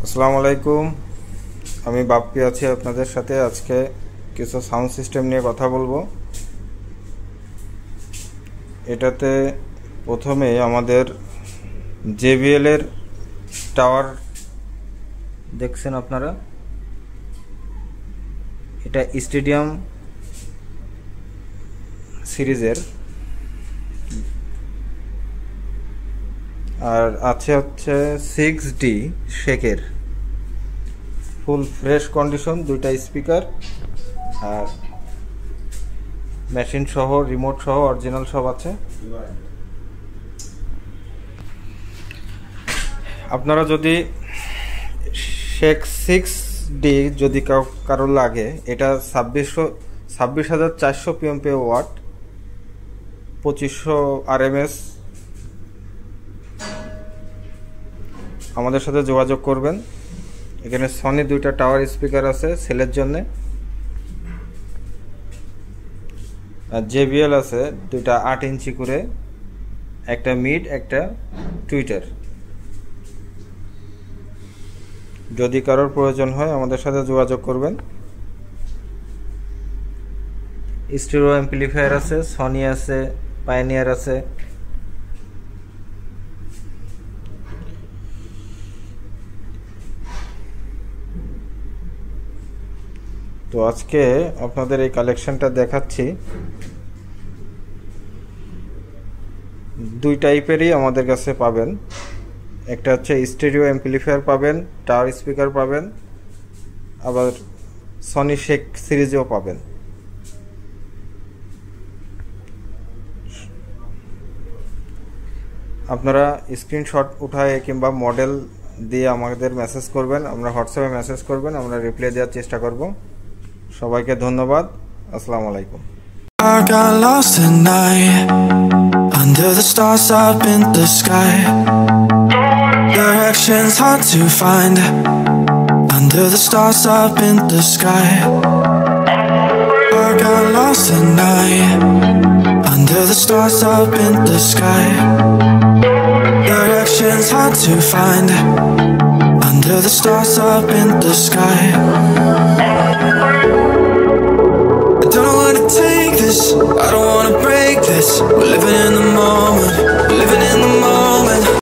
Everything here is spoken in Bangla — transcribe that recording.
আসসালামু আলাইকুম। আমি বাপ্পি আছি আপনাদের সাথে। আজকে কিছু সাউন্ড সিস্টেম নিয়ে কথা বলবো। এটাতে প্রথমে আমাদের JBL এর টাওয়ার দেখছেন আপনারা। এটা স্টেডিয়াম সিরিজের, আর আছে হচ্ছে 6D শেকের ফুল ফ্রেশ কন্ডিশন, দুইটা স্পিকার আর মেশিন সহ, রিমোট সহ, অরিজিনাল সব আছে। আপনারা যদি শেক 6D যদি কারো লাগে, এটা 26,400 PMPA ওয়াট, 2500 RMS। আমাদের সাথে যোগাযোগ করবেন। এখানে সনি দুইটা টাওয়ার স্পিকার আছে সেলের জন্য, আর JBL আছে দুইটা 8 ইঞ্চি করে, একটা মিড একটা টুইটার। যদি কারোর প্রয়োজন হয় আমাদের সাথে যোগাযোগ করবেন। স্টেরিও অ্যাম্পলিফায়ার আছে, সনি আছে, পায়োনিয়ার আছে। তো আজকে আপনাদের এই কালেকশনটা দেখাচ্ছি। দুই টাইপেরই আমাদের কাছে পাবেন। একটা হচ্ছে স্টেরিও অ্যাম্পলিফায়ার পাবেন, টাওয়ার স্পিকার পাবেন, আবার সনি শেক সিরিজেও পাবেন। আপনারা স্ক্রিনশট উঠায় কিংবা মডেল দিয়ে আমাদের মেসেজ করবেন, আমরা হোয়াটসঅ্যাপে মেসেজ করবেন, আমরা রিপ্লাই দেওয়ার চেষ্টা করব। সবাইকে ধন্যবাদ। আসসালামু আলাইকুম। I got lost at night under the stars up in the sky. Directions hard to find under the stars up in the sky. I got lost at night under the stars up in the sky. Directions hard to find under the stars up in the sky. I don't know where to take this, I don't wanna break this. We're living in the moment, we're living in the moment.